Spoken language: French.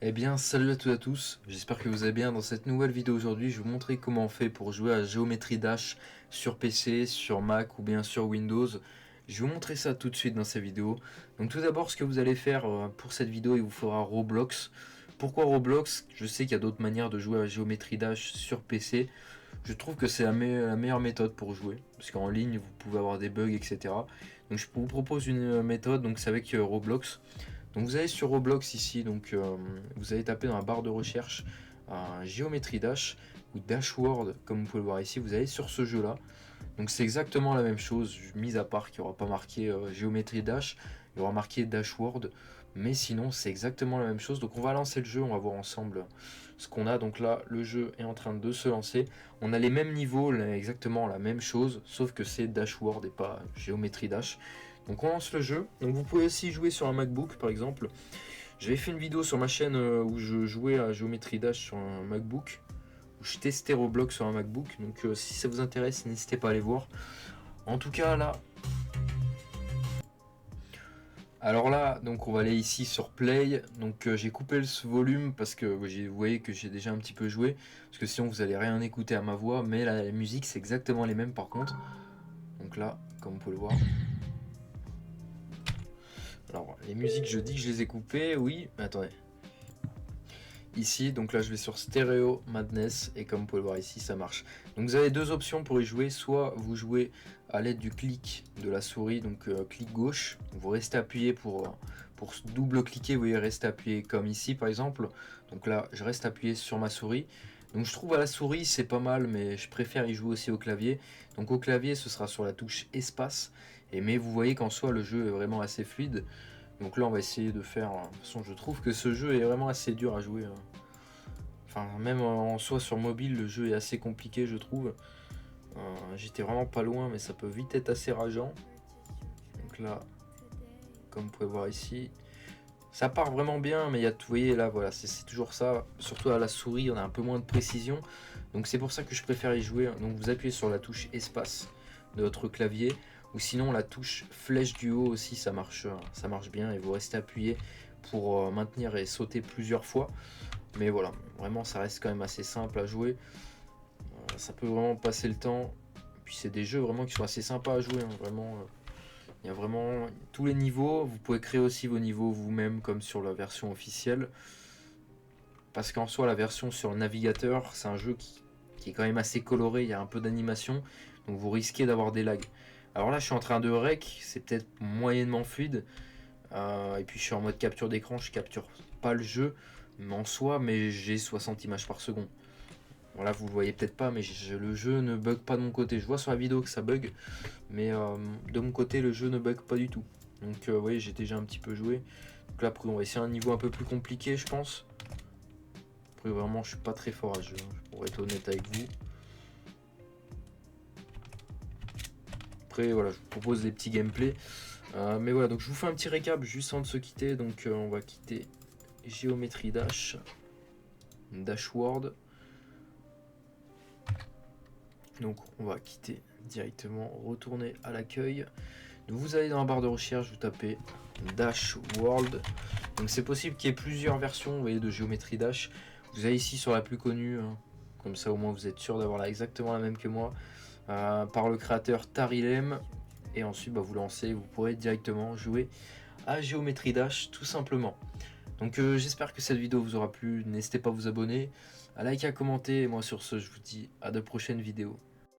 Eh bien, salut à toutes et à tous, j'espère que vous allez bien. Dans cette nouvelle vidéo aujourd'hui, je vais vous montrer comment on fait pour jouer à Geometry Dash sur PC, sur Mac ou bien sur Windows. Je vais vous montrer ça tout de suite dans cette vidéo. Donc tout d'abord, ce que vous allez faire pour cette vidéo, il vous faudra Roblox. Pourquoi Roblox? Je sais qu'il y a d'autres manières de jouer à Geometry Dash sur PC. Je trouve que c'est la meilleure méthode pour jouer, parce qu'en ligne, vous pouvez avoir des bugs, etc. Donc je vous propose une méthode, donc c'est avec Roblox. Donc vous allez sur Roblox ici, donc vous allez taper dans la barre de recherche Geometry Dash ou Dashword, comme vous pouvez le voir ici. Vous allez sur ce jeu là. Donc c'est exactement la même chose, mis à part qu'il n'y aura pas marqué Geometry Dash, il y aura marqué Dashword, mais sinon c'est exactement la même chose. Donc on va lancer le jeu, on va voir ensemble ce qu'on a. Donc là le jeu est en train de se lancer. On a les mêmes niveaux, exactement la même chose, sauf que c'est Dashword et pas Geometry Dash. Donc on lance le jeu. Donc vous pouvez aussi jouer sur un MacBook par exemple. J'avais fait une vidéo sur ma chaîne où je jouais à Geometry Dash sur un MacBook, où je testais Roblox sur un MacBook. Donc si ça vous intéresse, n'hésitez pas à aller voir. En tout cas là, alors là, donc on va aller ici sur Play. Donc j'ai coupé ce volume parce que vous voyez que j'ai déjà un petit peu joué, parce que sinon vous allez rien écouter à ma voix. Mais la musique c'est exactement les mêmes par contre. Donc là, comme vous pouvez le voir. Alors les musiques, je dis que je les ai coupées, oui. Mais attendez. Ici, donc là je vais sur Stereo Madness et comme vous pouvez le voir ici ça marche. Donc vous avez deux options pour y jouer, soit vous jouez à l'aide du clic de la souris, donc clic gauche, vous restez appuyé pour double cliquer, vous voyez rester appuyé comme ici par exemple. Donc là je reste appuyé sur ma souris. Donc je trouve à la souris c'est pas mal, mais je préfère y jouer aussi au clavier. Donc au clavier ce sera sur la touche espace, mais vous voyez qu'en soi le jeu est vraiment assez fluide. Donc là on va essayer de faire, de toute façon je trouve que ce jeu est vraiment assez dur à jouer. Enfin même en soi sur mobile le jeu est assez compliqué je trouve. J'étais vraiment pas loin mais ça peut vite être assez rageant. Donc là, comme vous pouvez voir ici, ça part vraiment bien, mais il y a tout, vous voyez là voilà, c'est toujours ça, surtout à la souris on a un peu moins de précision. Donc c'est pour ça que je préfère y jouer. Donc vous appuyez sur la touche espace de votre clavier, ou sinon la touche flèche du haut aussi ça marche bien, et vous restez appuyé pour maintenir et sauter plusieurs fois. Mais voilà, vraiment ça reste quand même assez simple à jouer. Ça peut vraiment passer le temps. Puis c'est des jeux vraiment qui sont assez sympas à jouer, hein, vraiment. Il y a vraiment tous les niveaux. Vous pouvez créer aussi vos niveaux vous-même comme sur la version officielle. Parce qu'en soi la version sur le navigateur c'est un jeu qui est quand même assez coloré, il y a un peu d'animation. Donc vous risquez d'avoir des lags. Alors là je suis en train de rec, c'est peut-être moyennement fluide. Et puis je suis en mode capture d'écran, je capture pas le jeu mais en soi, mais j'ai 60 images par seconde. Bon là vous le voyez peut-être pas, mais le jeu ne bug pas de mon côté. Je vois sur la vidéo que ça bug, mais de mon côté le jeu ne bug pas du tout. Donc vous voyez j'ai déjà un petit peu joué. Donc là après on va essayer un niveau un peu plus compliqué je pense. Après vraiment je suis pas très fort à ce jeu, hein, pour être honnête avec vous. Après voilà je vous propose des petits gameplays. Mais voilà, donc je vous fais un petit récap juste avant de se quitter. Donc on va quitter Geometry Dash, Dashword. Donc on va quitter directement, retourner à l'accueil. Donc vous allez dans la barre de recherche, vous tapez Dashworld. Donc c'est possible qu'il y ait plusieurs versions, vous voyez, de Geometry Dash. Vous allez ici sur la plus connue, hein. Comme ça au moins vous êtes sûr d'avoir exactement la même que moi, par le créateur Tarilem. Et ensuite vous lancez, vous pourrez directement jouer à Geometry Dash tout simplement. Donc j'espère que cette vidéo vous aura plu, n'hésitez pas à vous abonner, à liker, à commenter, et moi sur ce je vous dis à de prochaines vidéos.